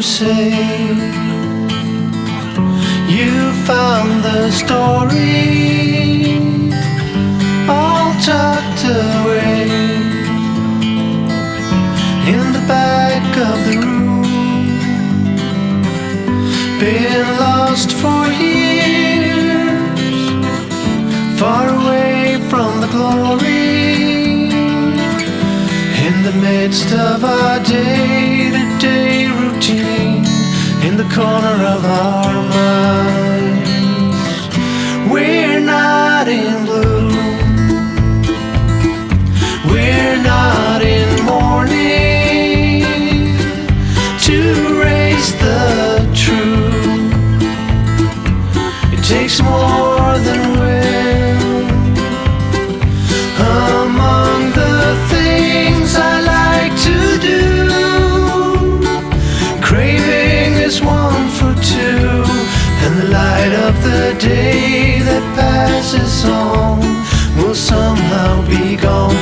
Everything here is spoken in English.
you say you found the story all tucked away in the back of the room, been lost for years, far away from the glory, in the midst of our day-to-day routine, in the corner of our minds. We're not in blue, we're not in mourning to raise the truth. It takes more than will. Among the things I like to do, craving is one for two, and the light of the day that passes on will somehow be gone.